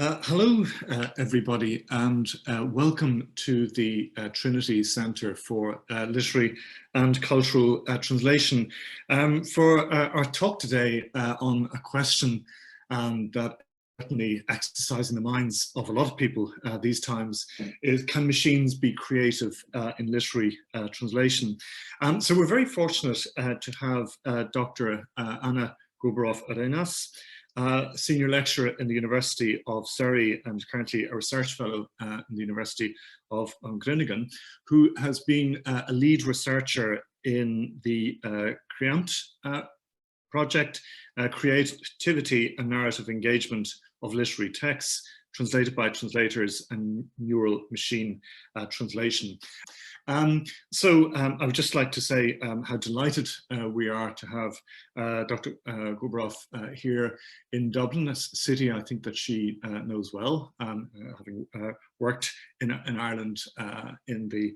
Hello, everybody, and welcome to the Trinity Centre for Literary and Cultural Translation. For our talk today on a question that certainly exercising the minds of a lot of people these times is, can machines be creative in literary translation? So we're very fortunate to have Dr. Anna Guerberof-Arenas, Senior Lecturer in the University of Surrey and currently a Research Fellow in the University of Groningen, who has been a lead researcher in the CREAMT project, Creativity and Narrative Engagement of Literary Texts, translated by translators and neural machine translation. I would just like to say how delighted we are to have Dr. Guerberof here in Dublin, a city I think that she knows well, having worked in Ireland in the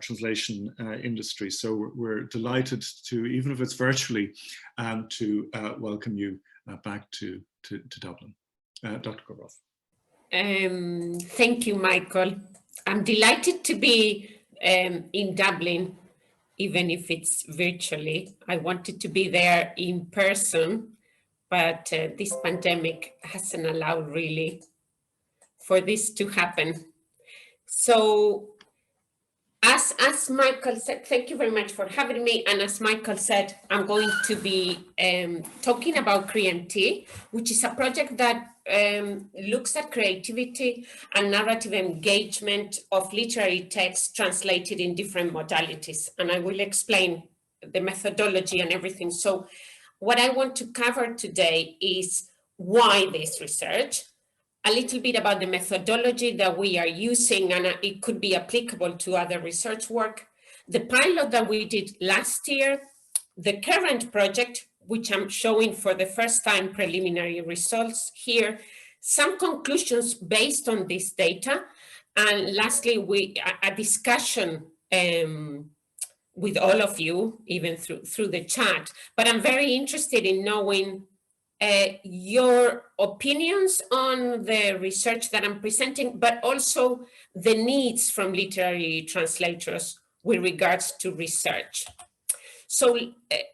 translation industry. So we're delighted to, even if it's virtually, to welcome you back to Dublin. Dr. Guerberof. Thank you, Michael. I'm delighted to be in Dublin, even if it's virtually. I wanted to be there in person, but this pandemic hasn't allowed really for this to happen. So as Michael said, thank you very much for having me. And as Michael said, I'm going to be talking about CREAMT, which is a project that looks at creativity and narrative engagement of literary texts translated in different modalities. And I will explain the methodology and everything. So what I want to cover today is why this research, a little bit about the methodology that we are using, and it could be applicable to other research work, the pilot that we did last year, the current project, which I'm showing for the first time preliminary results here, some conclusions based on this data, and lastly, a discussion with all of you, even through the chat. But I'm very interested in knowing your opinions on the research that I'm presenting, but also the needs from literary translators with regards to research. So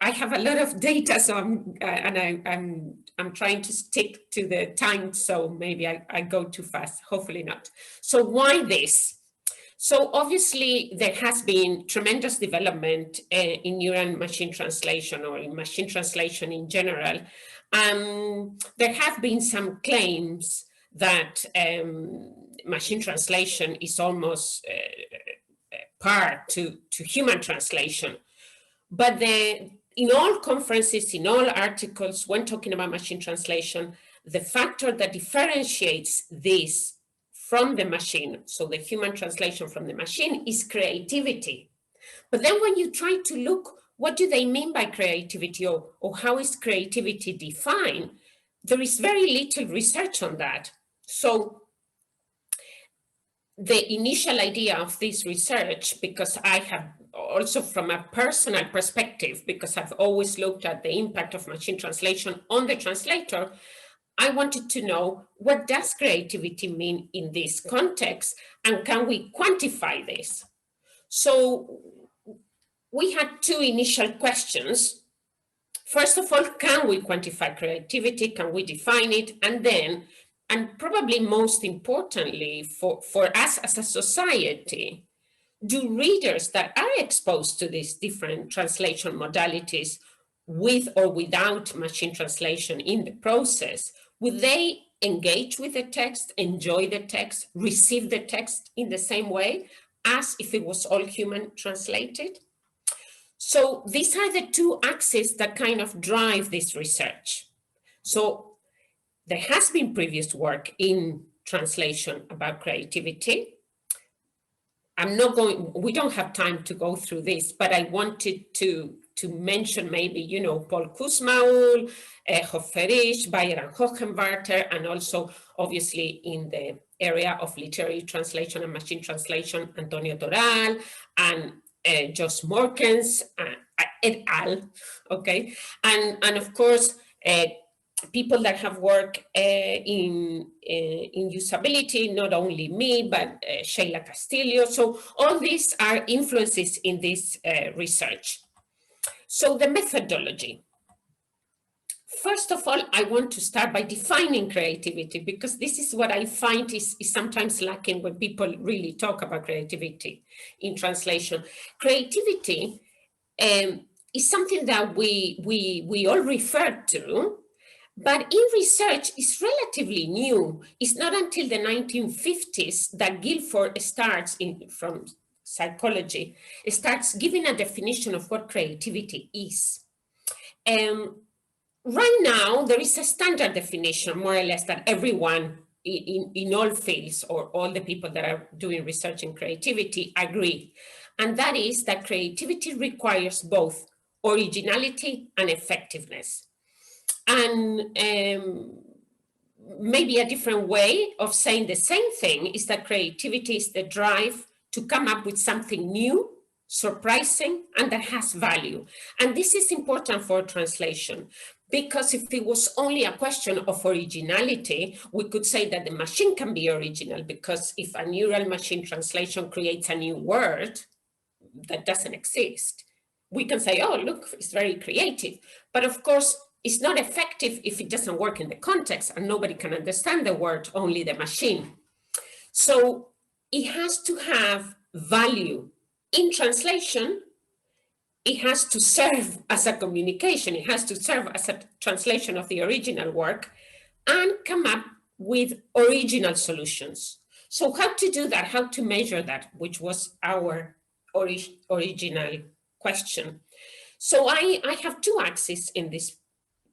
I have a lot of data, so I'm trying to stick to the time, so maybe I go too fast, hopefully not. So why this? So obviously there has been tremendous development in neural machine translation, or in machine translation in general. There have been some claims that machine translation is almost par to human translation. But in all conferences, in all articles, when talking about machine translation, the factor that differentiates this from the machine, so the human translation from the machine, is creativity. But then when you try to look, what do they mean by creativity, or how is creativity defined? There is very little research on that. So the initial idea of this research, because I have also from a personal perspective, because I've always looked at the impact of machine translation on the translator, I wanted to know, what does creativity mean in this context, and can we quantify this? So we had two initial questions. First of all, can we quantify creativity? Can we define it? And then, and probably most importantly for us as a society, do readers that are exposed to these different translation modalities, with or without machine translation in the process, would they engage with the text, enjoy the text, receive the text in the same way as if it was all human translated? So these are the two axes that kind of drive this research. So there has been previous work in translation about creativity. We don't have time to go through this, but I wanted to mention maybe, Paul Kussmaul, Hofferich, Bayer and Hohenwarter, and also obviously in the area of literary translation and machine translation, Antonio Toral and Jos Morkens et al. Okay, and of course people that have worked in usability, not only me, but Sheila Castillo. So all these are influences in this research. So the methodology. First of all, I want to start by defining creativity, because this is what I find is sometimes lacking when people really talk about creativity in translation. Creativity is something that we all refer to, but in research it's relatively new. It's not until the 1950s that Guilford starts, from psychology, starts giving a definition of what creativity is. Right now, there is a standard definition, more or less, that everyone in all fields, or all the people that are doing research in creativity, agree. And that is that creativity requires both originality and effectiveness. And maybe a different way of saying the same thing is that creativity is the drive to come up with something new, surprising, and that has value. And this is important for translation, because if it was only a question of originality, we could say that the machine can be original, because if a neural machine translation creates a new word that doesn't exist, we can say, oh, look, it's very creative. But of course, it's not effective if it doesn't work in the context and nobody can understand the word, only the machine. So it has to have value. In translation, it has to serve as a communication. It has to serve as a translation of the original work and come up with original solutions. So how to do that, how to measure that, which was our original question. So I have two axes in this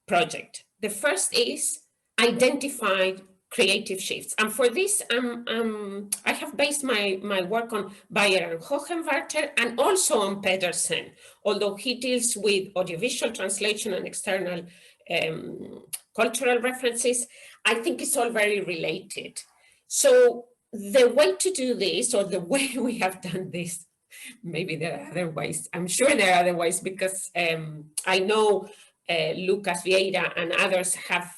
project. The first is identify creative shifts. And for this, I have based my work on Bayer and Hohenwarter, and also on Pedersen, although he deals with audiovisual translation and external cultural references. I think it's all very related. So the way to do this, or the way we have done this, maybe there are other ways. I'm sure there are other ways, because I know Lucas Vieira and others have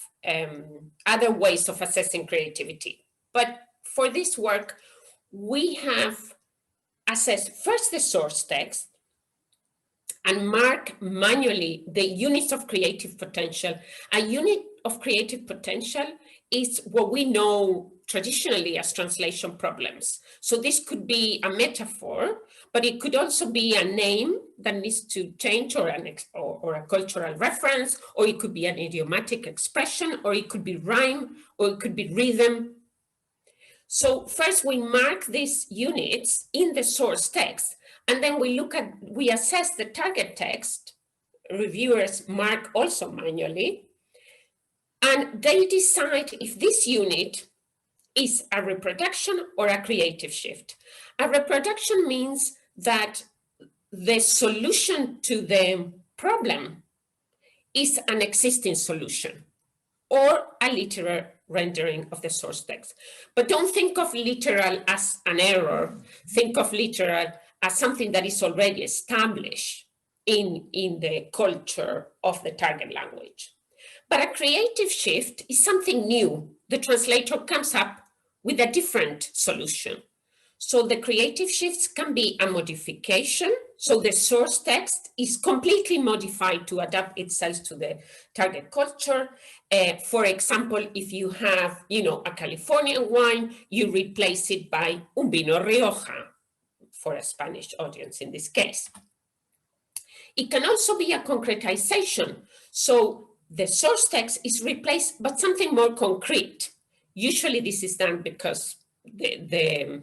other ways of assessing creativity. But for this work, we have assessed first the source text and mark manually the units of creative potential. A unit of creative potential is what we know traditionally as translation problems. So this could be a metaphor, but it could also be a name that needs to change, or a cultural reference, or it could be an idiomatic expression, or it could be rhyme, or it could be rhythm. So first we mark these units in the source text, and then we assess the target text. Reviewers mark also manually, and they decide if this unit is a reproduction or a creative shift. A reproduction means that the solution to the problem is an existing solution, or a literal rendering of the source text. But don't think of literal as an error. Think of literal as something that is already established in the culture of the target language. But a creative shift is something new. The translator comes up with a different solution. So the creative shifts can be a modification. So the source text is completely modified to adapt itself to the target culture. For example, if you have, a Californian wine, you replace it by un vino Rioja, for a Spanish audience in this case. It can also be a concretization. So the source text is replaced by something more concrete. Usually this is done because the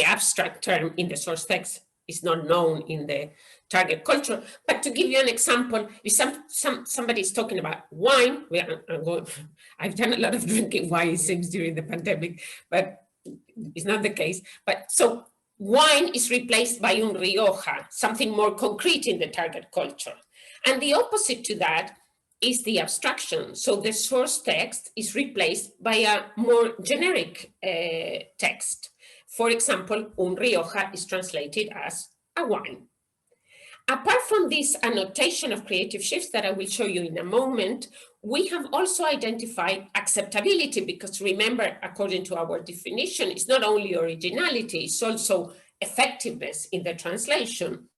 abstract term in the source text is not known in the target culture. But to give you an example, if somebody is talking about wine, I've done a lot of drinking wine, it seems, during the pandemic, but it's not the case. But so wine is replaced by un Rioja, something more concrete in the target culture. And the opposite to that is the abstraction. So the source text is replaced by a more generic text. For example, un Rioja is translated as a wine. Apart from this annotation of creative shifts that I will show you in a moment, we have also identified acceptability, because remember, according to our definition, it's not only originality, it's also effectiveness in the translation.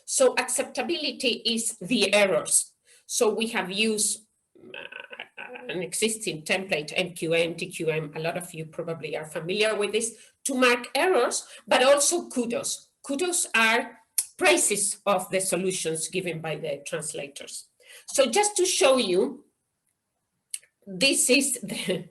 So acceptability is the errors. So we have used an existing template, MQM, TQM, a lot of you probably are familiar with this, to mark errors, but also kudos. Kudos are praises of the solutions given by the translators. So just to show you, this is the,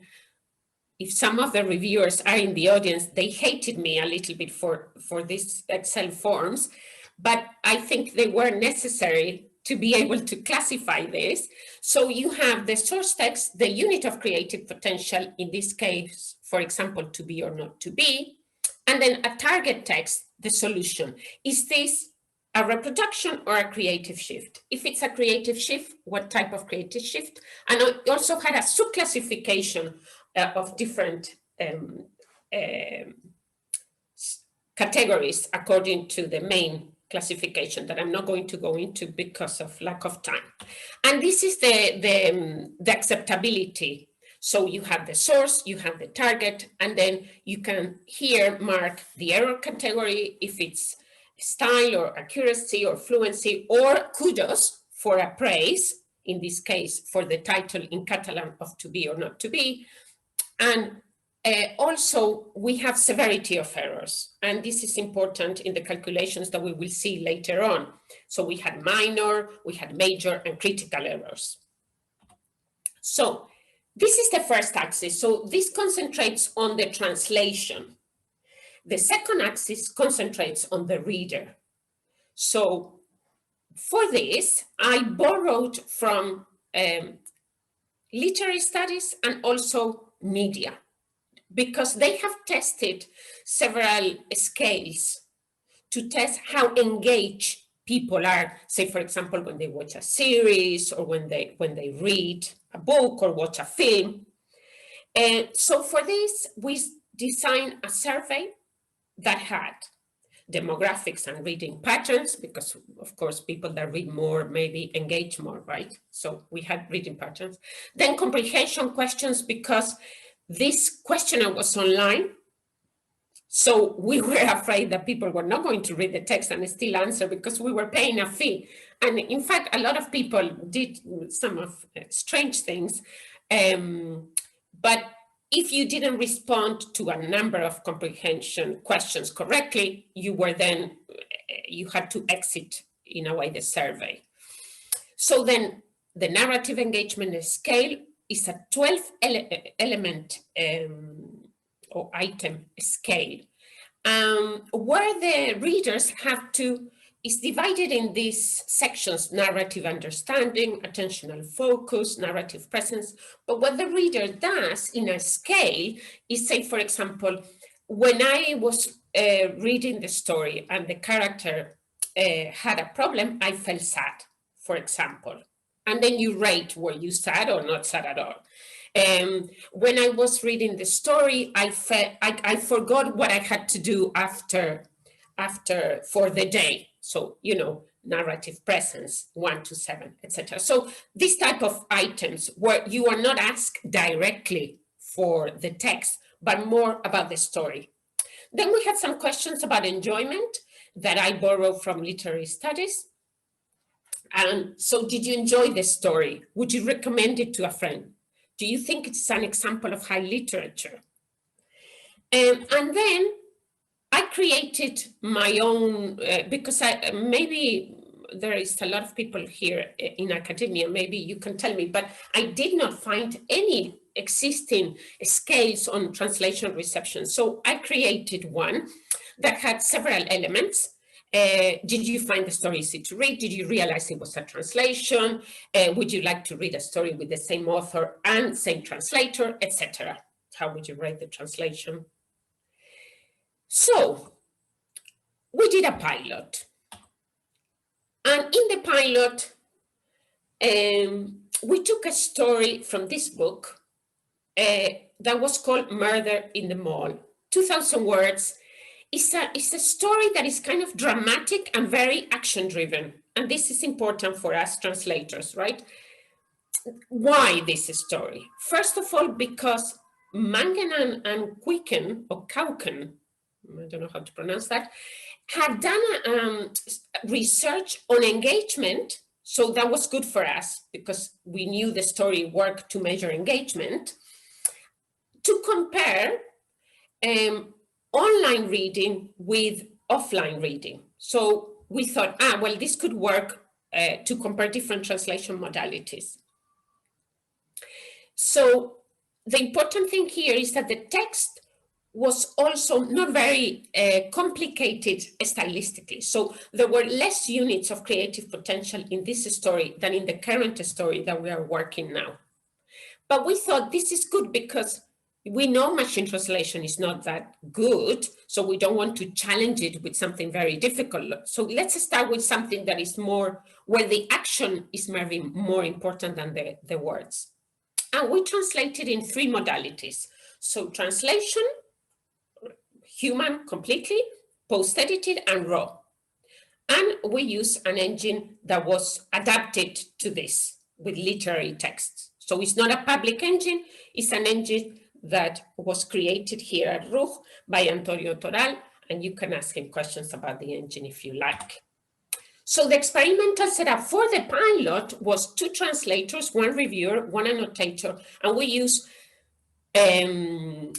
if some of the reviewers are in the audience, they hated me a little bit for these Excel forms, but I think they were necessary to be able to classify this. So you have the source text, the unit of creative potential, in this case, for example, to be or not to be, and then a target text, the solution. Is this a reproduction or a creative shift? If it's a creative shift, what type of creative shift? And I also had a subclassification of different categories according to the main classification that I'm not going to go into because of lack of time. And this is the acceptability. So you have the source, you have the target, and then you can here mark the error category if it's style or accuracy or fluency, or kudos for a praise, in this case for the title in Catalan of to be or not to be. And also we have severity of errors, and this is important in the calculations that we will see later on. So we had minor, we had major, and critical errors. So this is the first axis. So this concentrates on the translation. The second axis concentrates on the reader. So for this, I borrowed from literary studies and also media, because they have tested several scales to test how engaged people are, say, for example, when they watch a series or when they read a book or watch a film. So for this, we designed a survey that had demographics and reading patterns, because of course people that read more maybe engage more, right? So we had reading patterns. Then comprehension questions, because this questionnaire was online. So we were afraid that people were not going to read the text and still answer, because we were paying a fee. And in fact, a lot of people did some of strange things. But if you didn't respond to a number of comprehension questions correctly, you had to exit, in a way, the survey. So then the narrative engagement scale is a 12-element or item scale, where the readers have to, is divided in these sections: narrative understanding, attentional focus, narrative presence. But what the reader does in a scale is, say, for example, when I was reading the story and the character had a problem, I felt sad, for example. And then you rate, were you sad or not sad at all? When I was reading the story, I forgot what I had to do after for the day. So, you know, narrative presence, 1 to 7, etc. So this type of items where you are not asked directly for the text, but more about the story. Then we had some questions about enjoyment that I borrowed from literary studies. And so, did you enjoy the story? Would you recommend it to a friend? Do you think it's an example of high literature? And then I created my own, because maybe there is a lot of people here in academia, maybe you can tell me, but I did not find any existing scales on translation reception. So I created one that had several elements. Did you find the story easy to read? Did you realize it was a translation? Would you like to read a story with the same author and same translator, etc.? How would you rate the translation? So we did a pilot. And in the pilot, we took a story from this book that was called Murder in the Mall, 2,000 words. It's a story that is kind of dramatic and very action-driven. And this is important for us translators, right? why this story? First of all, because Mangen and Quicken, or Kauken, I don't know how to pronounce that, had done research on engagement. So that was good for us because we knew the story worked to measure engagement, to compare online reading with offline reading. So we thought, well, this could work to compare different translation modalities. So the important thing here is that the text was also not very complicated stylistically. So there were less units of creative potential in this story than in the current story that we are working now. But we thought this is good because we know machine translation is not that good, so we don't want to challenge it with something very difficult. So let's start with something that is more, where the action is maybe more important than the words. And we translated in 3 modalities. So translation, human completely, post-edited, and raw. And we use an engine that was adapted to this with literary texts. So it's not a public engine, it's an engine that was created here at RUG by Antonio Toral, and you can ask him questions about the engine if you like. So the experimental setup for the pilot was 2 translators, 1 reviewer, 1 annotator, and we use a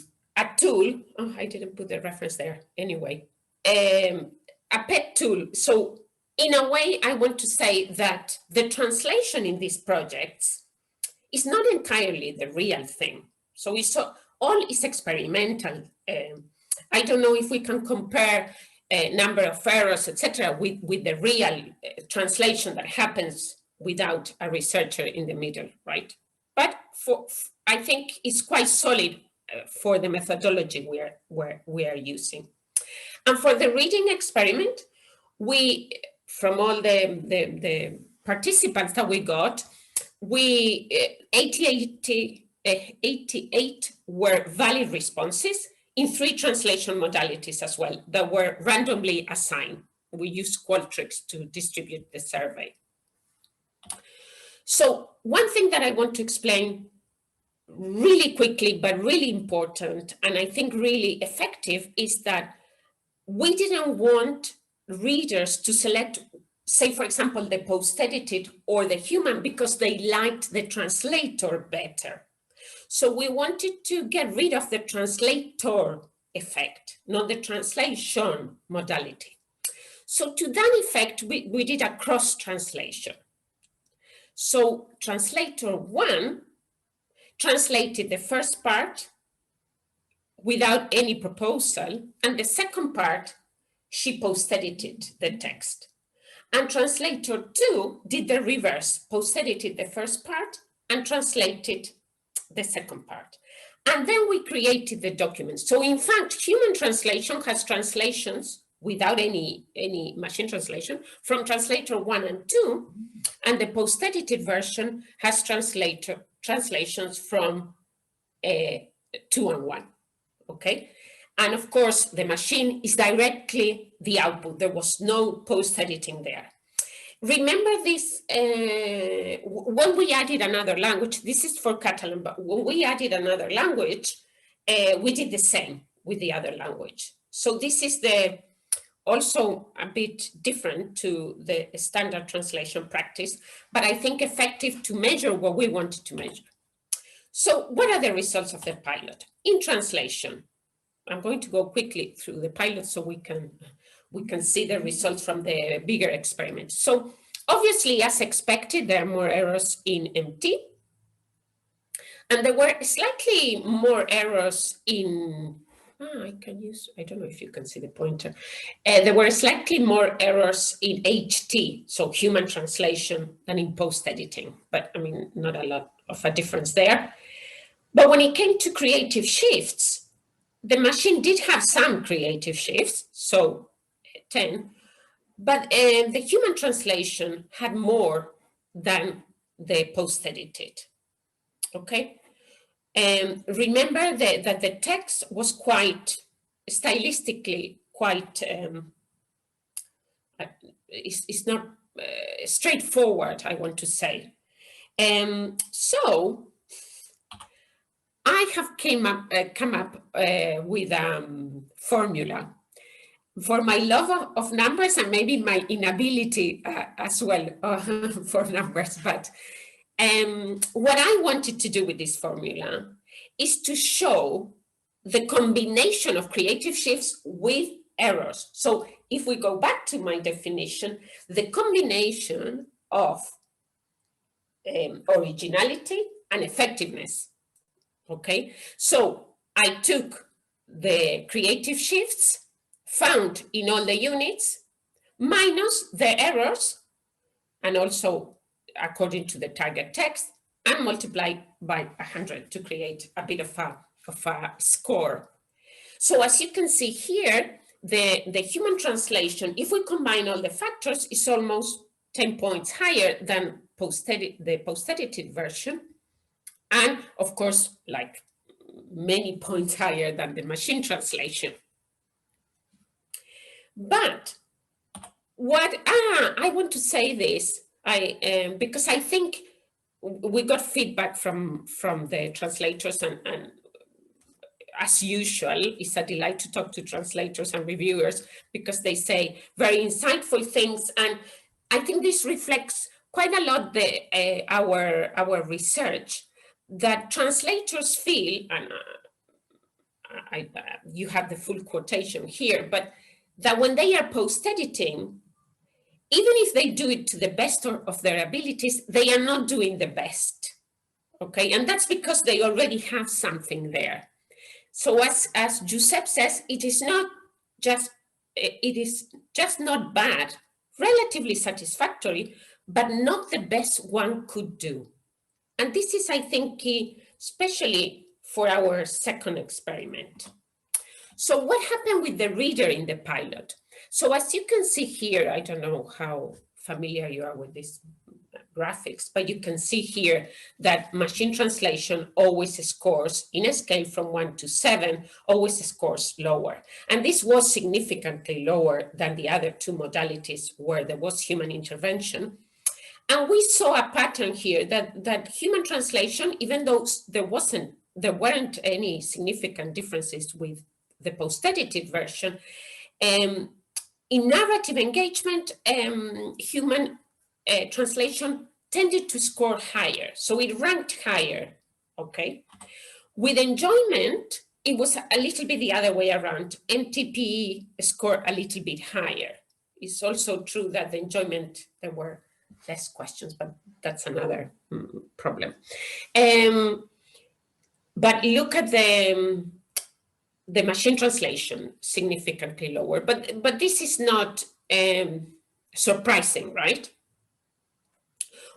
tool. Oh, I didn't put the reference there. Anyway, a pet tool. So in a way, I want to say that the translation in these projects is not entirely the real thing. So all is experimental. I don't know if we can compare number of errors, etc., with the real translation that happens without a researcher in the middle, right? But I think it's quite solid for the methodology we are using. And for the reading experiment, we, from all the participants that we got, 88 were valid responses in 3 translation modalities as well that were randomly assigned. We used Qualtrics to distribute the survey. So one thing that I want to explain really quickly, but really important, and I think really effective, is that we didn't want readers to select, say, for example, the post-edited or the human because they liked the translator better. So we wanted to get rid of the translator effect, not the translation modality. So to that effect, we did a cross-translation. So translator 1 translated the first part without any proposal, and the second part, she post-edited the text. And translator 2 did the reverse, post-edited the first part and translated the second part. And then we created the document. So in fact, human translation has translations without any machine translation from translator 1 and 2, and the post-edited version has translations from 2 and 1, okay? And of course, the machine is directly the output. There was no post-editing there. Remember this, when we added another language, this is for Catalan, but when we added another language, we did the same with the other language. So this is also a bit different to the standard translation practice, but I think effective to measure what we wanted to measure. So what are the results of the pilot? In translation, I'm going to go quickly through the pilot so we can see the results from the bigger experiment. So obviously, as expected, there are more errors in MT. And there were slightly more errors in, I don't know if you can see the pointer. There were slightly more errors in HT, so human translation, than in post-editing. But I mean, not a lot of a difference there. But when it came to creative shifts, the machine did have some creative shifts, so 10, but the human translation had more than the post-edited, okay? Remember that the text was quite, stylistically, quite, it's not straightforward, I want to say. So I have come up with a formula for my love of numbers and maybe my inability as well for numbers. But what I wanted to do with this formula is to show the combination of creative shifts with errors. So if we go back to my definition, the combination of originality and effectiveness. Okay, so I took the creative shifts found in all the units minus the errors, and also according to the target text, and multiplied by 100 to create a bit of a score. So as you can see here, the human translation, if we combine all the factors, is almost 10 points higher than the post-edited version. And of course, like many points higher than the machine translation. But what I want to say this, because I think we got feedback from the translators, and as usual, it's a delight to talk to translators and reviewers because they say very insightful things, and I think this reflects quite a lot our research, that translators feel, and you have the full quotation here, but that when they are post-editing, even if they do it to the best of their abilities, they are not doing the best, okay? And that's because they already have something there. So as Giuseppe says, it is just not bad, relatively satisfactory, but not the best one could do. And this is, I think, key, especially for our second experiment. So what happened with the reader in the pilot? So as you can see here, I don't know how familiar you are with these graphics, but you can see here that machine translation always scores in a scale from 1 to 7, always scores lower. And this was significantly lower than the other two modalities where there was human intervention. And we saw a pattern here that human translation, even though there weren't any significant differences with the post-edited version, in narrative engagement, human translation tended to score higher. So it ranked higher, okay? With enjoyment, it was a little bit the other way around. MTP scored a little bit higher. It's also true that the enjoyment, there were less questions, but that's another problem. But look at the machine translation, significantly lower. But this is not surprising, right?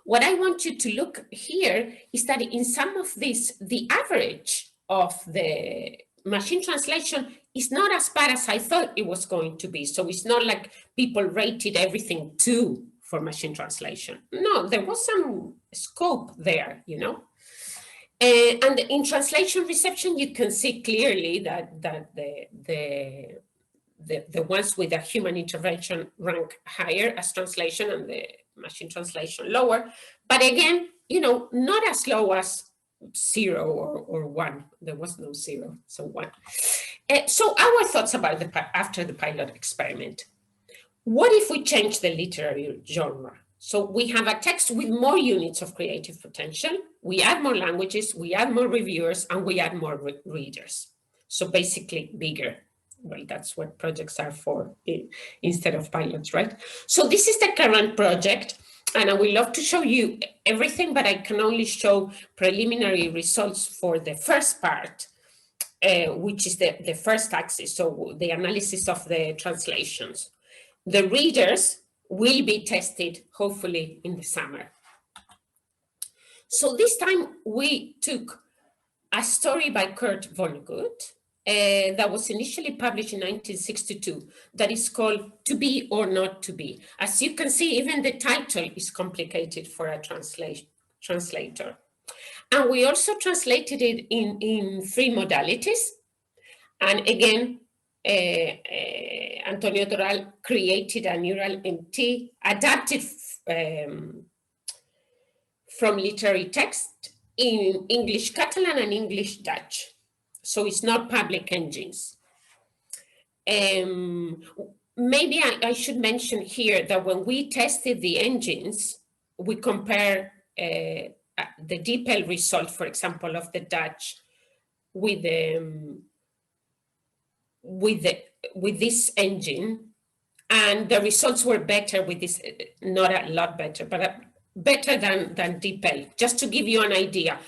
What I want you to look here is that in some of these, the average of the machine translation is not as bad as I thought it was going to be. So it's not like people rated everything 2 for machine translation. No, there was some scope there, you know. And in translation reception, you can see clearly that the ones with a human intervention rank higher as translation and the machine translation lower. But again, you know, not as low as 0 or 1. There was no 0, so 1. So our thoughts about after the pilot experiment. What if we change the literary genre? So we have a text with more units of creative potential. We add more languages, we add more reviewers, and we add more readers. So basically bigger. Well, that's what projects are for instead of pilots, right? So this is the current project, and I would love to show you everything, but I can only show preliminary results for the first part, which is the first axis, so the analysis of the translations. The readers will be tested, hopefully, in the summer. So this time we took a story by Kurt Vonnegut that was initially published in 1962 that is called To Be or Not to Be. As you can see, even the title is complicated for a translator. And we also translated it in 3 modalities. And again, Antonio Toral created a neural MT adapted from literary text in English Catalan and English Dutch. So it's not public engines. Maybe I should mention here that when we tested the engines, we compare the DeepL result, for example, of the Dutch with this engine, and the results were better with this, not a lot better, but better than DeepL. Just to give you an idea,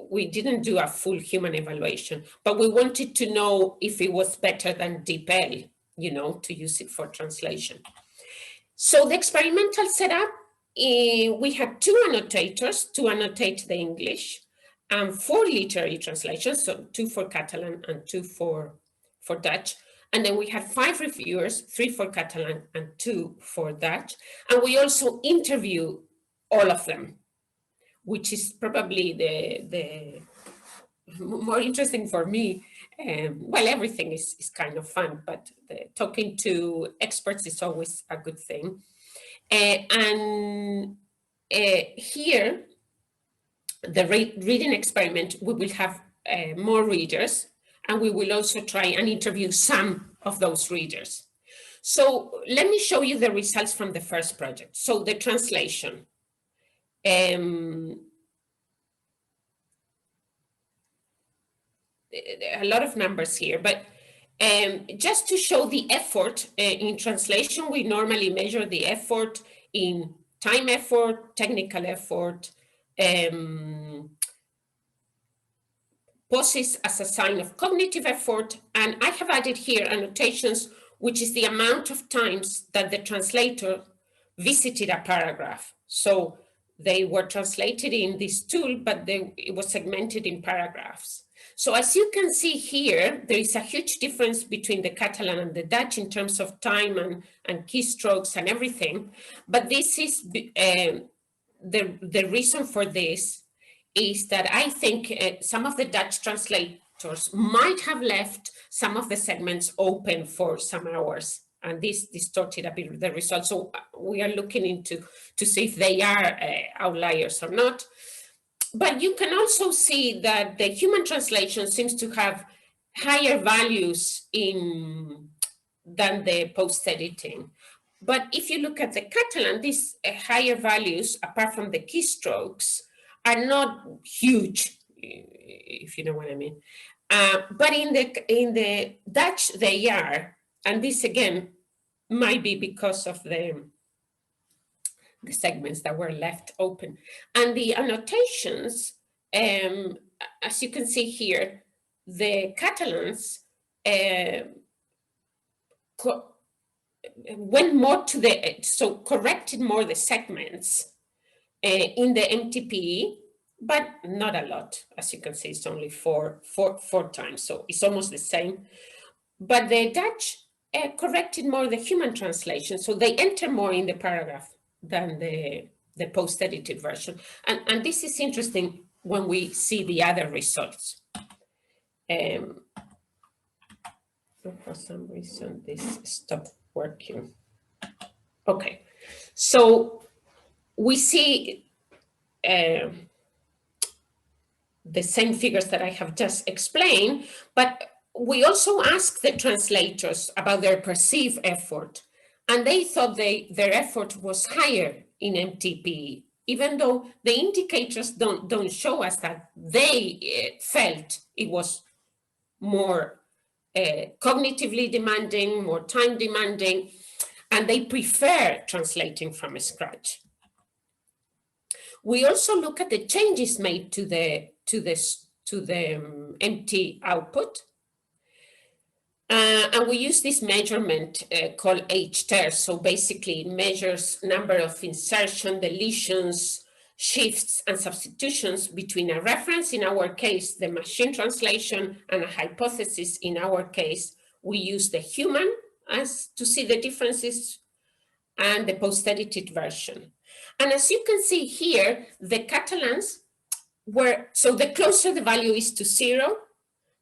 we didn't do a full human evaluation, but we wanted to know if it was better than DeepL, you know, to use it for translation. So the experimental setup, we had 2 annotators to annotate the English, and 4 literary translations, so 2 for Catalan and 2 for Dutch. And then we had 5 reviewers, 3 for Catalan and 2 for Dutch. And we also interview all of them, which is probably the more interesting for me. Well, everything is kind of fun, but talking to experts is always a good thing. Here, the reading experiment, we will have more readers, and we will also try and interview some of those readers. So let me show you the results from the first project. So the translation. A lot of numbers here, but just to show the effort in translation, we normally measure the effort in time effort, technical effort, pauses as a sign of cognitive effort, and I have added here annotations, which is the amount of times that the translator visited a paragraph. So they were translated in this tool, but it was segmented in paragraphs. So as you can see here, there is a huge difference between the Catalan and the Dutch in terms of time and keystrokes and everything. But this is the reason for this is that I think some of the Dutch translators might have left some of the segments open for some hours, and this distorted a bit the results. So we are looking into to see if they are outliers or not. But you can also see that the human translation seems to have higher values than the post-editing. But if you look at the Catalan, these higher values, apart from the keystrokes, are not huge, if you know what I mean. But in the Dutch, they are. And this, again, might be because of the segments that were left open. And the annotations, as you can see here, the Catalans went more to so corrected more the segments in the MTPE, but not a lot. As you can see, it's only four times, so it's almost the same. But the Dutch corrected more the human translation, so they enter more in the paragraph than the post-edited version. And this is interesting when we see the other results. For some reason, this stopped working. Okay, so we see the same figures that I have just explained, but we also asked the translators about their perceived effort, and they thought their effort was higher in MTPE, even though the indicators don't show us that. They felt it was more cognitively demanding, more time demanding, and they prefer translating from scratch. We also look at the changes made to the MT output. And we use this measurement called HTER. So basically it measures number of insertion, deletions, shifts, and substitutions between a reference, in our case, the machine translation, and a hypothesis, in our case. We use the human as to see the differences, and the post-edited version. And as you can see here, the Catalans were, so the closer the value is to 0,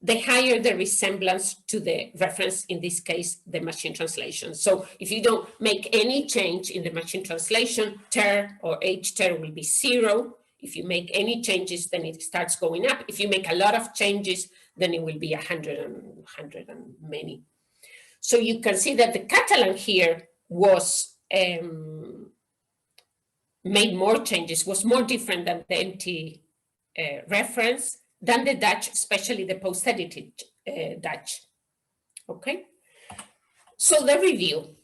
the higher the resemblance to the reference, in this case, the machine translation. So if you don't make any change in the machine translation, TER or HTER will be 0. If you make any changes, then it starts going up. If you make a lot of changes, then it will be 100 and many. So you can see that the Catalan here was made more changes, was more different than the MT reference, than the Dutch, especially the post-edited Dutch. Okay, so the review.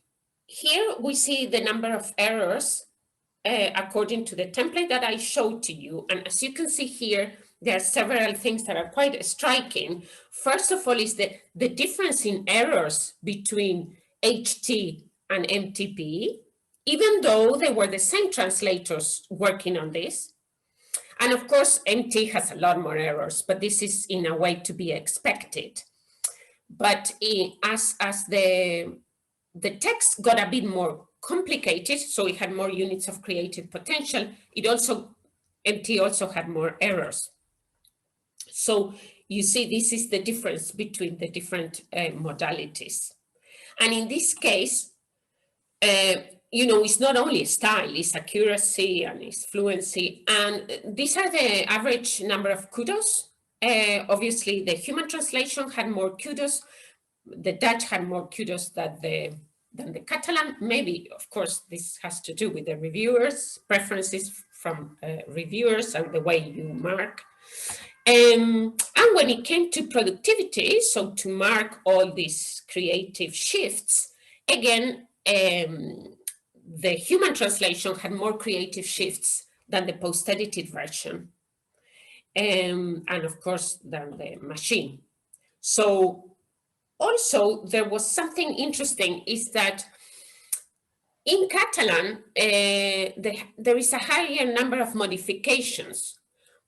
Here we see the number of errors according to the template that I showed to you. And as you can see here, there are several things that are quite striking. First of all is the difference in errors between HT and MTP, even though they were the same translators working on this. And of course, MT has a lot more errors, but this is in a way to be expected. But as the text got a bit more complicated, so it had more units of creative potential, MT also had more errors. So you see, this is the difference between the different modalities. And in this case, it's not only style, it's accuracy and it's fluency. And these are the average number of kudos. Obviously, the human translation had more kudos. The Dutch had more kudos than the Catalan. Maybe, of course, this has to do with the reviewers, preferences from reviewers and the way you mark. And when it came to productivity, so to mark all these creative shifts, again, the human translation had more creative shifts than the post-edited version. And of course, than the machine. So also there was something interesting is that in Catalan, there is a higher number of modifications.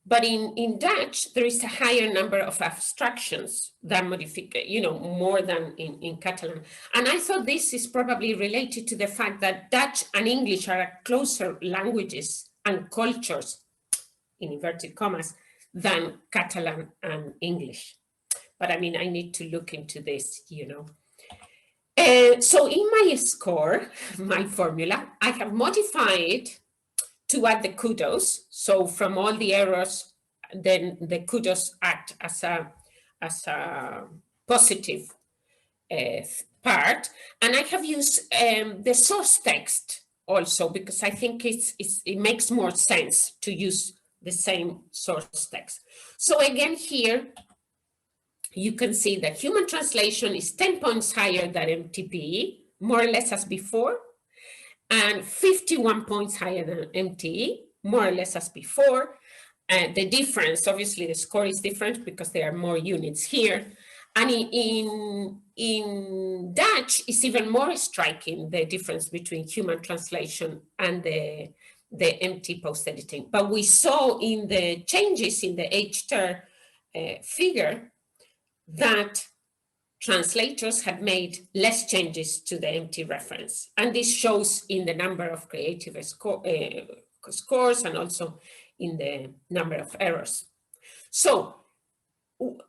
But in Dutch, there is a higher number of abstractions than more than in Catalan. And I thought this is probably related to the fact that Dutch and English are closer languages and cultures, in inverted commas, than Catalan and English. But I mean, I need to look into this, So in my score, my formula, I have modified to add the kudos. So from all the errors, then the kudos act as a positive part. And I have used the source text also, because I think it makes more sense to use the same source text. So again, here, you can see that human translation is 10 points higher than MTP, more or less as before, and 51 points higher than MTE, more or less as before. The difference, obviously the score is different because there are more units here. And in Dutch, it's even more striking, the difference between human translation and the MT post-editing. But we saw in the changes in the HTER figure that translators had made less changes to the MT reference. And this shows in the number of creative scores and also in the number of errors. So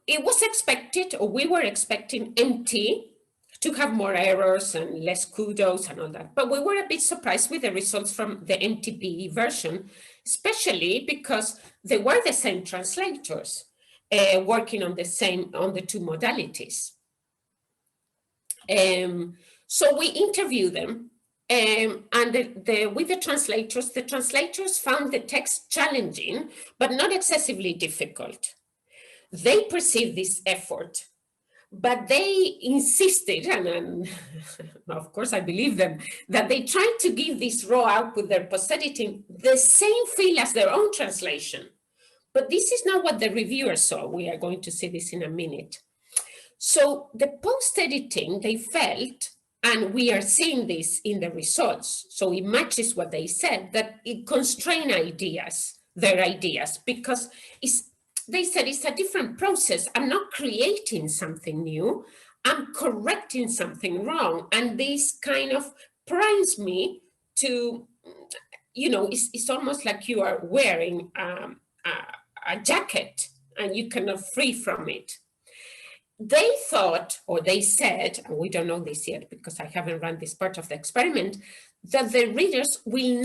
it was expected, or we were expecting MT to have more errors and less kudos and all that. But we were a bit surprised with the results from the MTP version, especially because they were the same translators working on the two modalities. So we interviewed them, and with the translators found the text challenging, but not excessively difficult. They perceived this effort, but they insisted, and of course I believe them, that they tried to give this raw output, their post-editing, the same feel as their own translation. But this is not what the reviewers saw. We are going to see this in a minute. So the post-editing, they felt, and we are seeing this in the results, so it matches what they said, that it constrained their ideas, because they said it's a different process. I'm not creating something new, I'm correcting something wrong. And this kind of primes me to, it's almost like you are wearing a jacket and you cannot free from it. They thought, or they said, and we don't know this yet because I haven't run this part of the experiment, that the readers will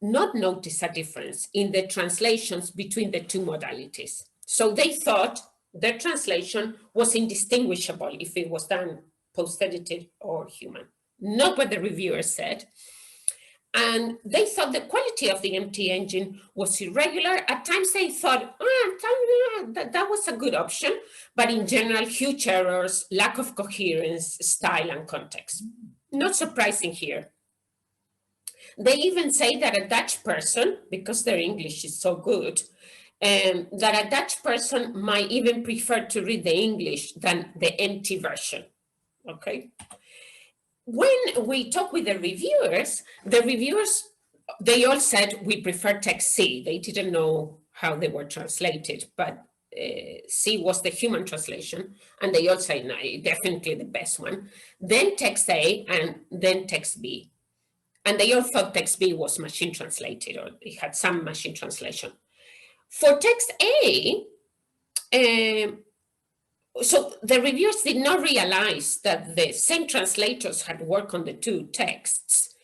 not notice a difference in the translations between the two modalities. So they thought their translation was indistinguishable if it was done post-edited or human. Not what the reviewers said. And they thought the quality of the MT engine was irregular. At times they thought, that was a good option, but in general, huge errors, lack of coherence, style, and context. Not surprising here. They even say that a Dutch person, because their English is so good, that a Dutch person might even prefer to read the English than the MT version, okay? When we talk with the reviewers, they all said we prefer text C. They didn't know how they were translated, but C was the human translation, and they all say, no, definitely the best one. Then text A, and then text B. And they all thought text B was machine translated, or it had some machine translation. For text A, so the reviewers did not realize that the same translators had worked on the two texts.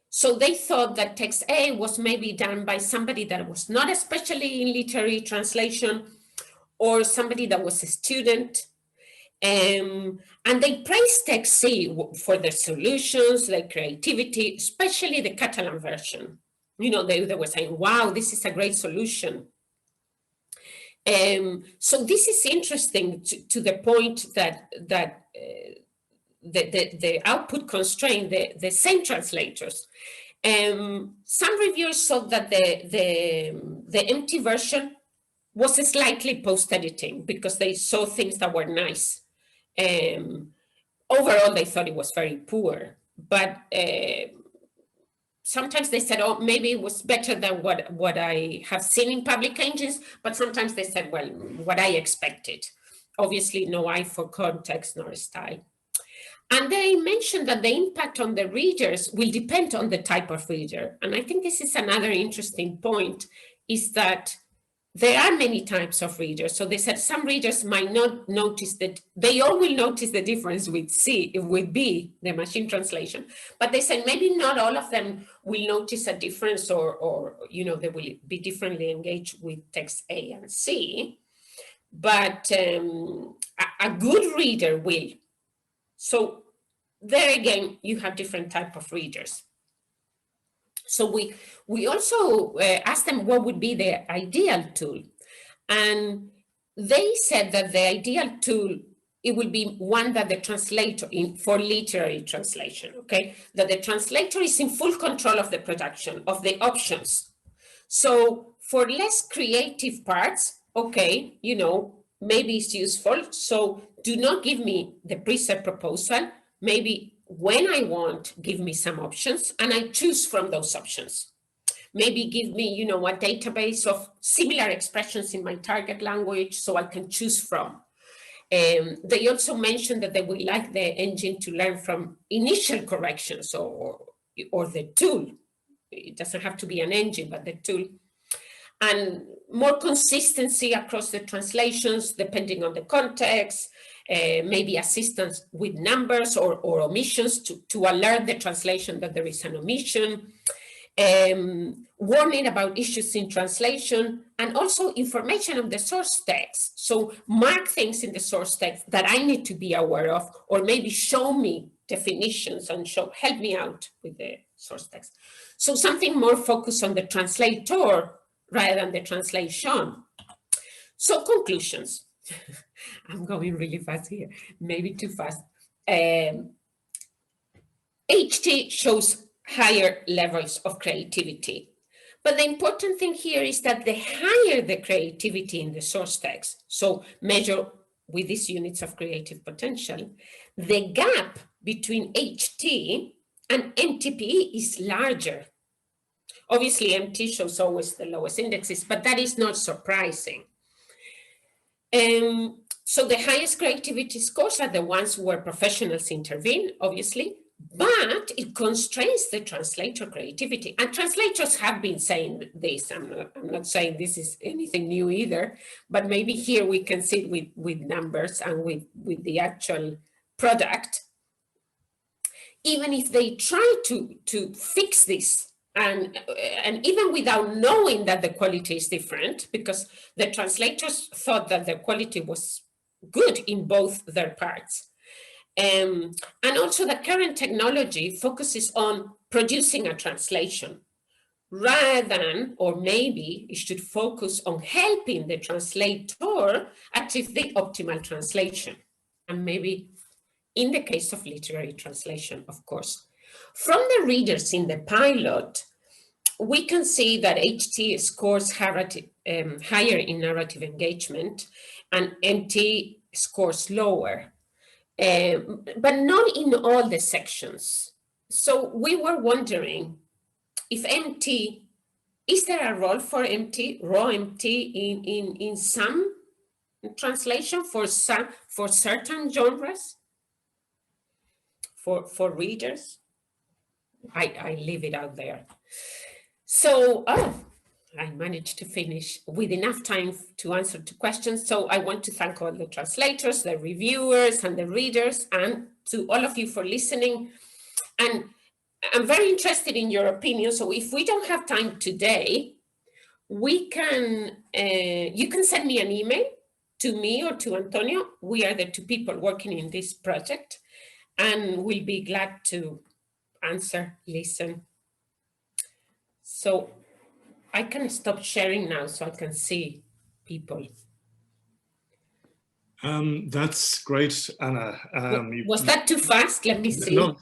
So they thought that text A was maybe done by somebody that was not especially in literary translation, or somebody that was a student. And they praised text C for their solutions, their creativity, especially the Catalan version. You know, they were saying, wow, this is a great solution. So this is interesting to the point that the output constraint the same translators. Some reviewers thought that the MT version was slightly post-editing because they saw things that were nice. Overall, they thought it was very poor, but sometimes they said, oh, maybe it was better than what I have seen in public engines, but sometimes they said, well, what I expected. Obviously, no eye for context nor style. And they mentioned that the impact on the readers will depend on the type of reader. And I think this is another interesting point, is that there are many types of readers. So they said some readers might not notice that, they all will notice the difference with B, the machine translation. But they said maybe not all of them will notice a difference, or you know, they will be differently engaged with text A and C. But a good reader will. So there again, you have different type of readers. So we also asked them what would be the ideal tool. And they said that the ideal tool, it will be one that the translator, for literary translation, okay? That the translator is in full control of the production, of the options. So for less creative parts, okay, you know, maybe it's useful. So do not give me the preset proposal. Maybe when I want, give me some options and I choose from those options. Maybe give me, you know, a database of similar expressions in my target language so I can choose from. They also mentioned that they would like the engine to learn from initial corrections or the tool. It doesn't have to be an engine, but the tool. And more consistency across the translations, depending on the context, maybe assistance with numbers or omissions to alert the translation that there is an omission, warning about issues in translation, and also information of the source text. So mark things in the source text that I need to be aware of, or maybe show me definitions and help me out with the source text. So something more focused on the translator rather than the translation. So conclusions. I'm going really fast here, maybe too fast. HT shows higher levels of creativity. But the important thing here is that the higher the creativity in the source text, so measure with these units of creative potential, the gap between HT and MTPE is larger. Obviously, MT shows always the lowest indexes, but that is not surprising. So the highest creativity scores are the ones where professionals intervene, obviously, but it constrains the translator creativity. And translators have been saying this. I'm not saying this is anything new either, but maybe here we can see it with numbers and with the actual product. Even if they try to fix this, And even without knowing that the quality is different, because the translators thought that the quality was good in both their parts. And also the current technology focuses on producing a translation rather than, or maybe it should focus on helping the translator achieve the optimal translation. And maybe in the case of literary translation, of course. From the readers in the pilot, we can see that HT scores higher in narrative engagement and MT scores lower, but not in all the sections. So we were wondering if MT, is there a role for MT, raw MT in some translation for certain genres, for readers? I leave it out there. So, I managed to finish with enough time to answer two questions. So I want to thank all the translators, the reviewers, and the readers, and to all of you for listening. And I'm very interested in your opinion. So if we don't have time today, we can, you can send me an email to me or to Antonio. We are the two people working in this project, and we'll be glad to answer, listen. So I can stop sharing now so I can see people. That's great, Anna. Was that too fast? Let me see. No.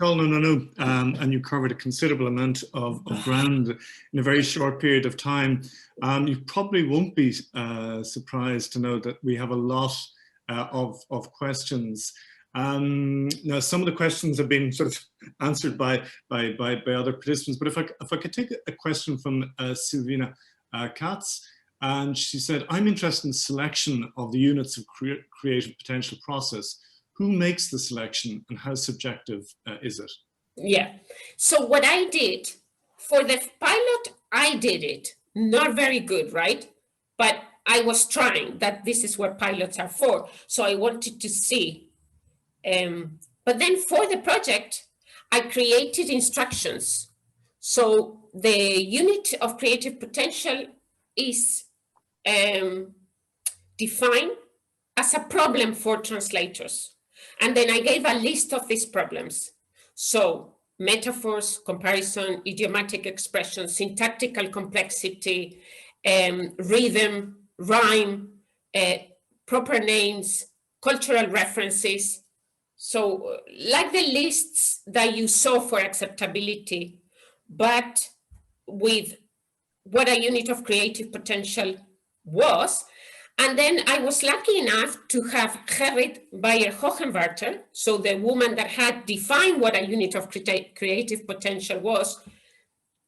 And you covered a considerable amount of ground in a very short period of time. You probably won't be surprised to know that we have a lot of questions. Now, some of the questions have been sort of answered by other participants, but if I could take a question from Silvina Katz, and she said, I'm interested in selection of the units of creative potential process. Who makes the selection and how subjective is it? Yeah, so what I did for the pilot, I did it. Not very good, right? But I was trying, that this is what pilots are for. So I wanted to see. But then for the project, I created instructions. So the unit of creative potential is defined as a problem for translators. And then I gave a list of these problems. So metaphors, comparison, idiomatic expressions, syntactical complexity, rhythm, rhyme, proper names, cultural references. So like the lists that you saw for acceptability, but with what a unit of creative potential was. And then I was lucky enough to have Gerrit Beyer-Hogenwarter, so the woman that had defined what a unit of creative potential was,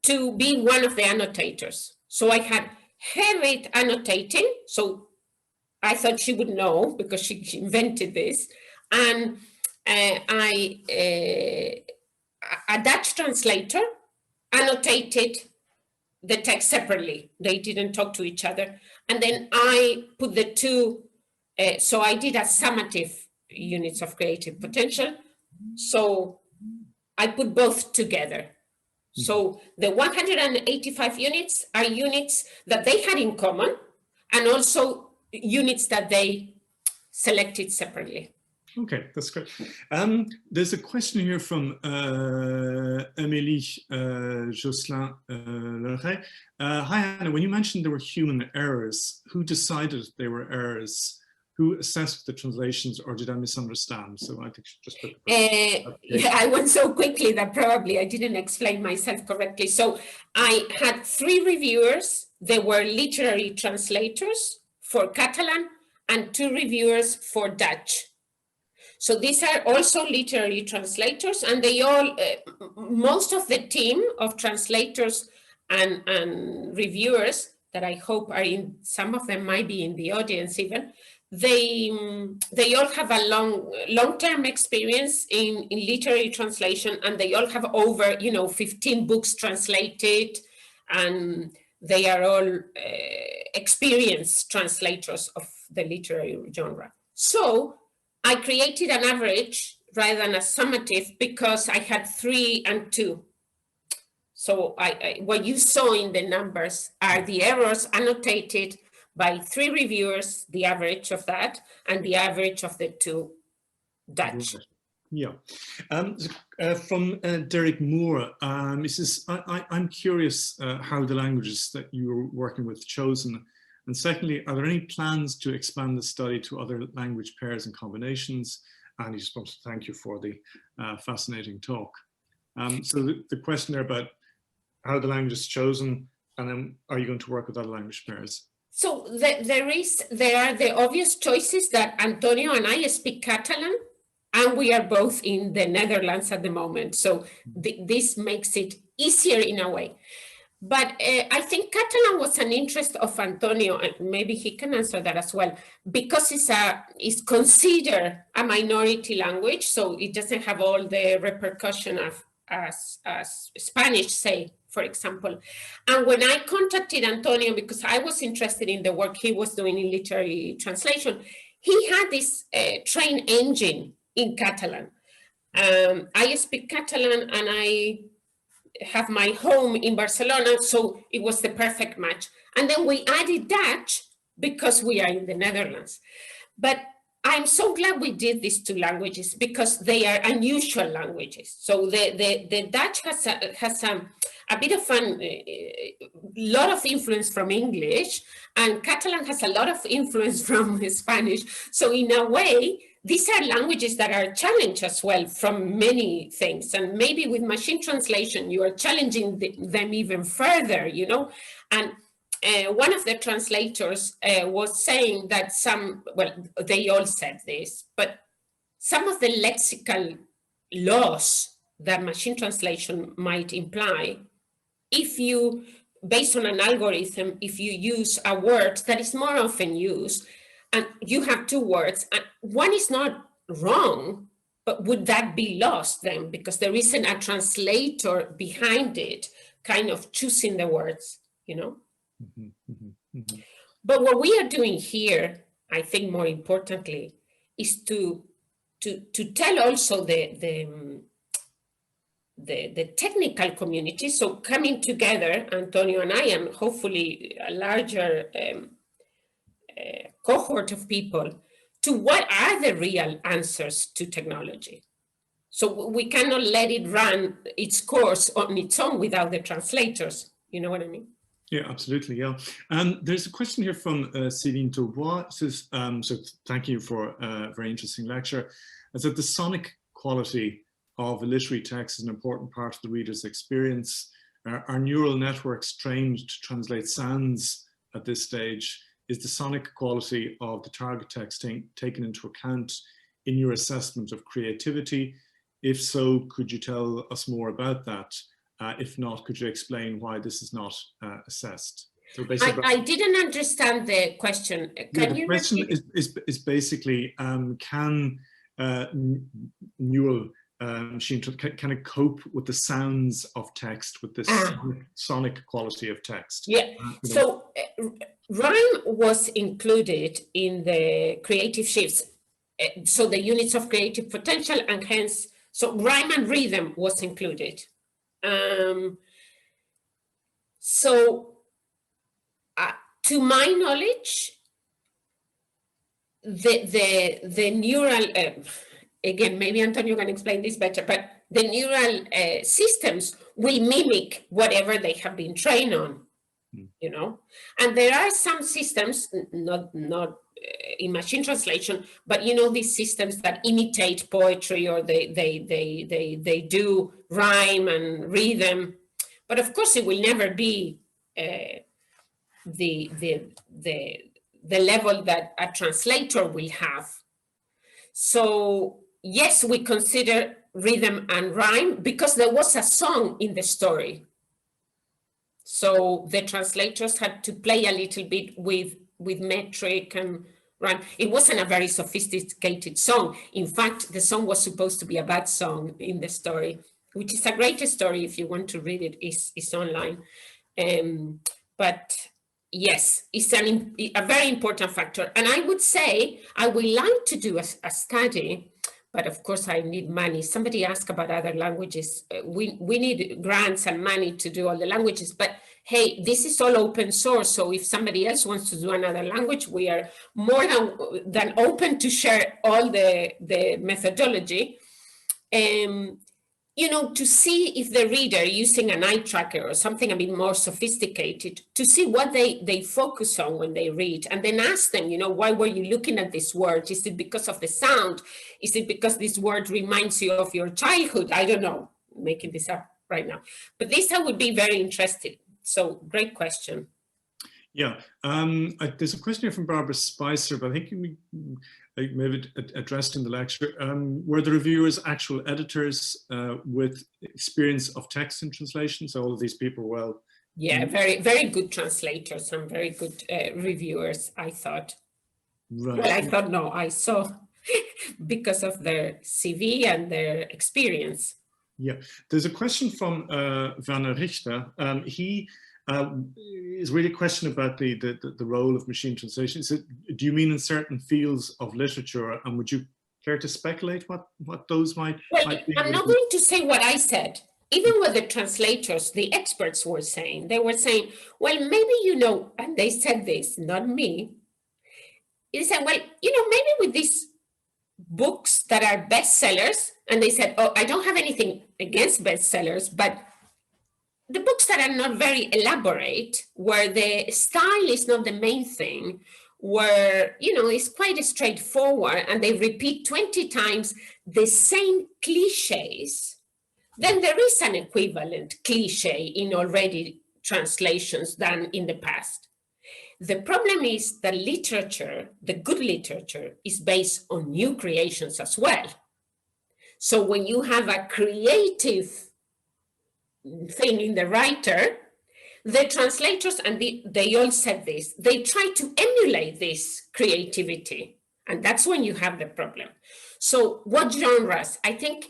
to be one of the annotators. So I had Gerrit annotating, so I thought she would know because she invented this. And a Dutch translator annotated the text separately. They didn't talk to each other. And then I put the two, so I did a summative units of creative potential. So I put both together. So the 185 units are units that they had in common and also units that they selected separately. Okay, that's great. There's a question here from Émilie Josselin-Leray. Hi, Anna, when you mentioned there were human errors, who decided they were errors? Who assessed the translations, or did I misunderstand? So I think just put yeah, I went so quickly that probably I didn't explain myself correctly. So I had 3 reviewers. They were literary translators for Catalan and 2 reviewers for Dutch. So these are also literary translators, and they all, most of the team of translators and reviewers that I hope are in, some of them might be in the audience even, they all have a long-term experience in literary translation, and they all have over 15 books translated, and they are all experienced translators of the literary genre. So I created an average rather than a summative because I had 3 and 2. So what you saw in the numbers are the errors annotated by 3 reviewers, the average of that, and the average of the 2 Dutch. Yeah. From Derek Moore, he says, I'm curious how the languages that you're working with chosen. And secondly, are there any plans to expand the study to other language pairs and combinations? And he just wants to thank you for the fascinating talk. So the question there about how the language is chosen, and then are you going to work with other language pairs? So there are the obvious choices that Antonio and I speak Catalan, and we are both in the Netherlands at the moment. So this makes it easier in a way. But I think Catalan was an interest of Antonio, and maybe he can answer that as well, because it's considered a minority language, so it doesn't have all the repercussion of as Spanish, say, for example. And when I contacted Antonio, because I was interested in the work he was doing in literary translation, he had this train engine in Catalan. I speak Catalan and I have my home in Barcelona, so it was the perfect match. And then we added Dutch because we are in the Netherlands. But I'm so glad we did these 2 languages because they are unusual languages. So the Dutch has a bit of a lot of influence from English, and Catalan has a lot of influence from Spanish. So in a way, these are languages that are challenged as well from many things. And maybe with machine translation, you are challenging them even further, you know. And one of the translators was saying that they all said this, but some of the lexical laws that machine translation might imply, if you, based on an algorithm, if you use a word that is more often used, and you have 2 words, and one is not wrong, but would that be lost then? Because there isn't a translator behind it, kind of choosing the words, you know? But what we are doing here, I think more importantly, is to tell also the technical community, so coming together, Antonio and I, and hopefully a larger cohort of people, to what are the real answers to technology. So we cannot let it run its course on its own without the translators, you know what I mean? Yeah, absolutely, yeah. There's a question here from Céline Taubois. Says, so thank you for a very interesting lecture. It said the sonic quality of a literary text is an important part of the reader's experience. Are neural networks trained to translate sounds at this stage? Is the sonic quality of the target text taken into account in your assessment of creativity? If so, could you tell us more about that? If not, could you explain why this is not assessed? So basically, I didn't understand the question. The question is basically, can neural machine, can it cope with the sounds of text, with this sonic quality of text? Yeah, so rhyme was included in the creative shifts. So the units of creative potential, and hence, so rhyme and rhythm was included. To my knowledge, the neural, again, maybe Antonio can explain this better, but the neural systems will mimic whatever they have been trained on, you know? And there are some systems, not in machine translation, but you know, these systems that imitate poetry, or they do rhyme and rhythm. But of course, it will never be the level that a translator will have. So yes, we consider rhythm and rhyme because there was a song in the story. So the translators had to play a little bit with metric and rhyme. It wasn't a very sophisticated song. In fact, the song was supposed to be a bad song in the story, which is a great story. If you want to read it, it's online. But yes, it's a very important factor. And I would say I would like to do a study but of course I need money. Somebody asked about other languages. We need grants and money to do all the languages, but hey, this is all open source. So if somebody else wants to do another language, we are more than open to share all the methodology. You know, to see if the reader using an eye tracker or something a bit more sophisticated, to see what they focus on when they read, and then ask them, you know, why were you looking at this word? Is it because of the sound? Is it because this word reminds you of your childhood? I don't know, I'm making this up right now. But this I would be very interested. So great question. Yeah, there's a question here from Barbara Spicer, but I think we maybe addressed in the lecture. Were the reviewers actual editors with experience of text in translation? So all of these people, well... Yeah, very, very good translators and very good reviewers, I thought. Right. Well, I thought, no, I saw because of their CV and their experience. Yeah, there's a question from Werner Richter. He is really a question about the role of machine translation. So, do you mean in certain fields of literature, and would you care to speculate what those might be? I'm not going to say what I said. Even with the translators, the experts were saying, they were saying, well, maybe, you know, and they said this, not me. They said, well, you know, maybe with these books that are bestsellers, and they said, oh, I don't have anything against bestsellers, but the books that are not very elaborate, where the style is not the main thing, where, you know, it's quite straightforward and they repeat 20 times the same cliches, then there is an equivalent cliche in already translations done in the past. The problem is that literature, the good literature, is based on new creations as well. So when you have a creative thing in the writer, the translators, and they all said this, they try to emulate this creativity, and that's when you have the problem. So what genres? I think,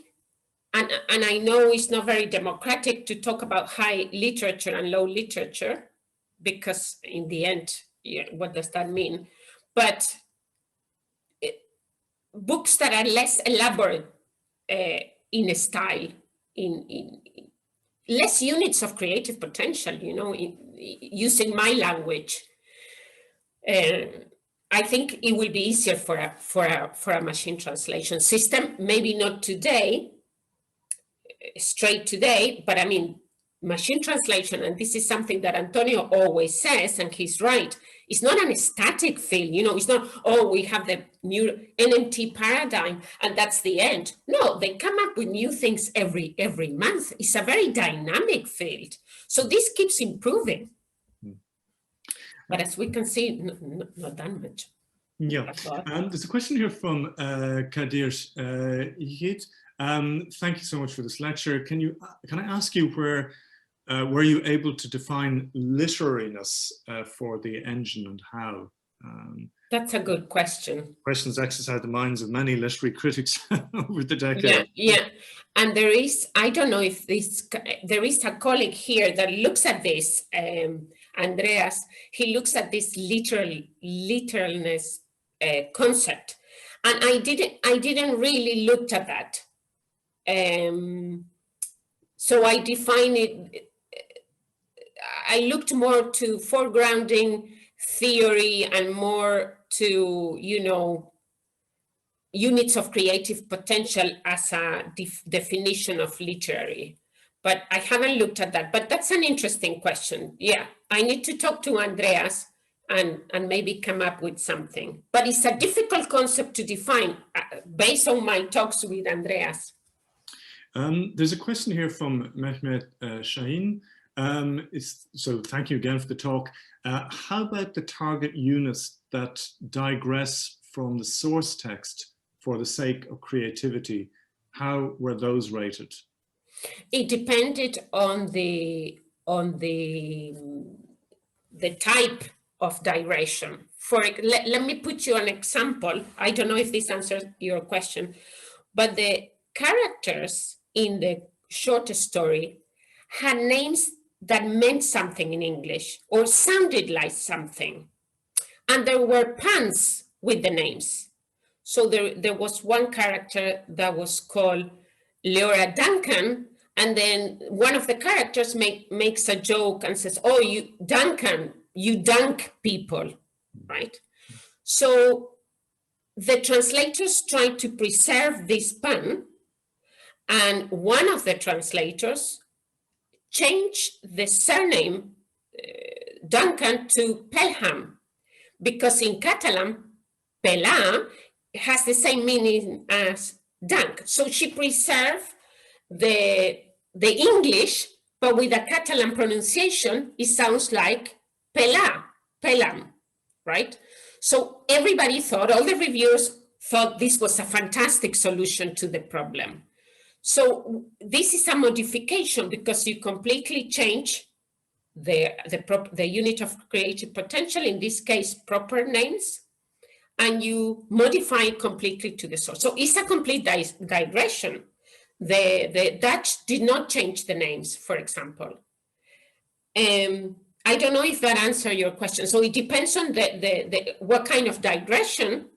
and I know it's not very democratic to talk about high literature and low literature, because in the end, yeah, what does that mean? But books that are less elaborate in a style, in less units of creative potential, you know, using my language. I think it will be easier for a machine translation system. Maybe not today, straight today, but I mean, machine translation, and this is something that Antonio always says, and he's right, it's not a static field, you know, it's not, oh, we have the new NMT paradigm and that's the end. No, they come up with new things every month. It's a very dynamic field. So this keeps improving. But as we can see, not that much. Yeah, there's a question here from Kadir Yigit. Thank you so much for this lecture. Can I ask you where were you able to define literariness for the engine, and how? That's a good question. Questions exercise the minds of many literary critics over the decade. Yeah. And there is, I don't know if there is a colleague here that looks at this, Andreas, he looks at this literalness concept. And I didn't really look at that. So I define it, I looked more to foregrounding theory and more to, you know, units of creative potential as a definition of literary. But I haven't looked at that, but that's an interesting question. Yeah, I need to talk to Andreas and maybe come up with something. But it's a difficult concept to define based on my talks with Andreas. There's a question here from Mehmet Shaheen. So thank you again for the talk. How about the target units that digress from the source text for the sake of creativity? How were those rated? It depended on the type of digression. Let me put you an example. I don't know if this answers your question, but the characters in the short story had names that meant something in English or sounded like something. And there were puns with the names. So there was one character that was called Leora Duncan, and then one of the characters makes a joke and says, "Oh, you Duncan, you dunk people," right? So the translators tried to preserve this pun, and one of the translators changed the surname Duncan to Pelham, because in Catalan, Pelà has the same meaning as dunk. So she preserved the English, but with a Catalan pronunciation, it sounds like Pelà, Pelham, right? So everybody thought, all the reviewers thought this was a fantastic solution to the problem. So this is a modification because you completely change the unit of creative potential, in this case, proper names, and you modify it completely to the source. So it's a complete digression. The Dutch did not change the names, for example. I don't know if that answers your question. So it depends on what kind of digression.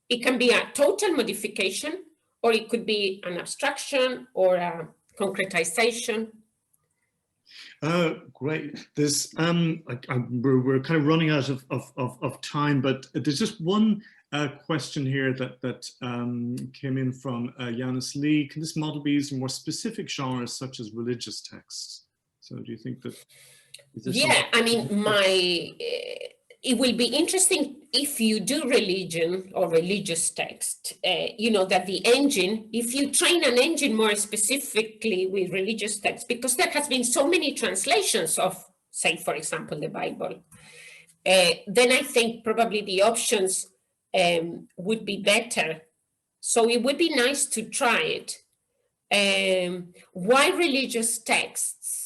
It can be a total modification, or it could be an abstraction or a concretization. Great. There's we're kind of running out of time, but there's just one question here that came in from Yanis Lee. Can this model be used in more specific genres such as religious texts? So do you think that? Yeah, I mean, it will be interesting if you do religion or religious text, you know, that the engine, if you train an engine more specifically with religious text, because there has been so many translations of, say, for example, the Bible, then I think probably the options would be better. So it would be nice to try it. Why religious texts?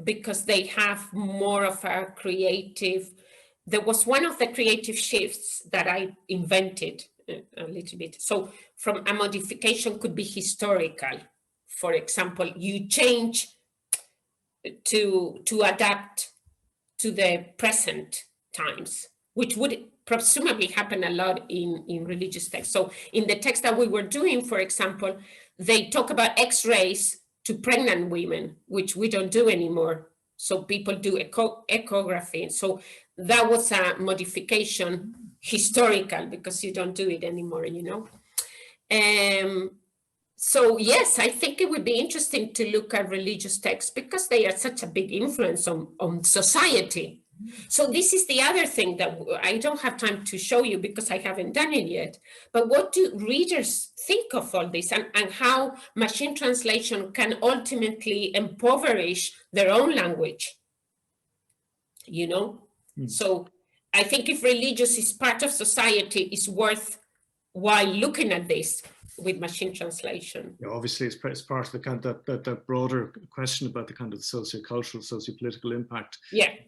Because they have more of a creative, there was one of the creative shifts that I invented a little bit. So from a modification could be historical. For example, you change to adapt to the present times, which would presumably happen a lot in religious texts. So in the text that we were doing, for example, they talk about X-rays to pregnant women, which we don't do anymore. So people do echography. So that was a modification, historical, because you don't do it anymore, you know. So yes, I think it would be interesting to look at religious texts because they are such a big influence on society. So this is the other thing that I don't have time to show you because I haven't done it yet. But what do readers think of all this, and how machine translation can ultimately impoverish their own language? You know? So I think if religious is part of society, it's worthwhile looking at this with machine translation. Yeah, obviously, it's part of the kind of that broader question about the kind of sociocultural, sociopolitical impact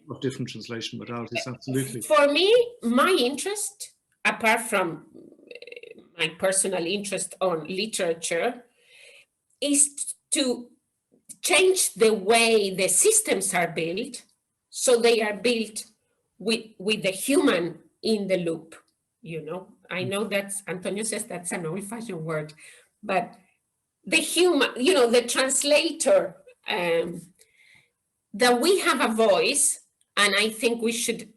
of different translation modalities. Absolutely. For me, my interest, apart from my personal interest on literature, is to change the way the systems are built, so they are built with the human in the loop. You know, I know that's, Antonio says that's an old-fashioned word, but the human, you know, the translator, that we have a voice, and I think we should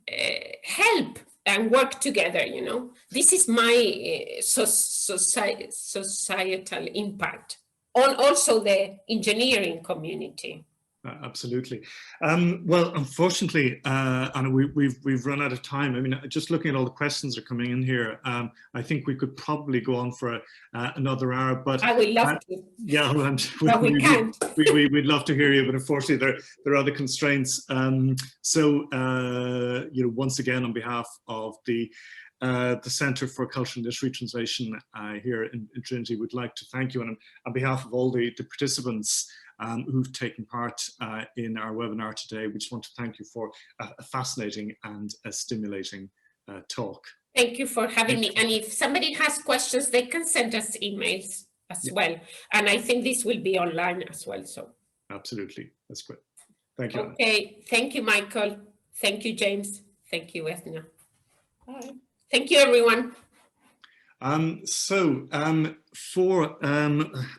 help and work together, you know. This is my societal impact on also the engineering community. Absolutely. Well, unfortunately, Anna, we've run out of time. I mean, just looking at all the questions that are coming in here, I think we could probably go on for another hour. But I would love to. Yeah, but we can't. We'd love to hear you, but unfortunately, there are other constraints. So, you know, once again, on behalf of the Centre for Cultural and Literary Translation here in Trinity, we'd like to thank you, and on behalf of all the participants who've taken part in our webinar today, we just want to thank you for a fascinating and a stimulating talk. Thank you for having me. And if somebody has questions, they can send us emails as well. And I think this will be online as well. So absolutely, that's great. Thank you. Okay, Anna. Thank you, Michael. Thank you, James. Thank you, Ethna. Bye. Thank you, everyone. For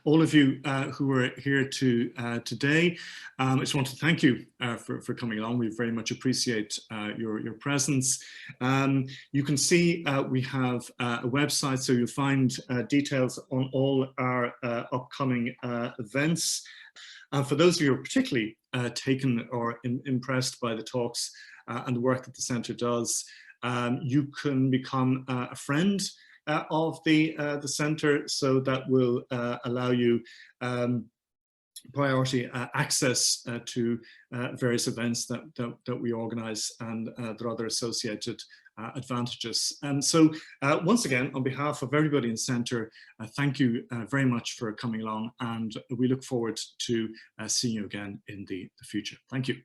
all of you who are here today, I just want to thank you for coming along. We very much appreciate your presence. You can see we have a website, so you'll find details on all our upcoming events. For those of you who are particularly taken or impressed by the talks and the work that the Centre does, you can become a friend of the Centre, so that will allow you priority access to various events that we organise, and there are other associated advantages. And so once again, on behalf of everybody in Centre, thank you very much for coming along, and we look forward to seeing you again in the future. Thank you.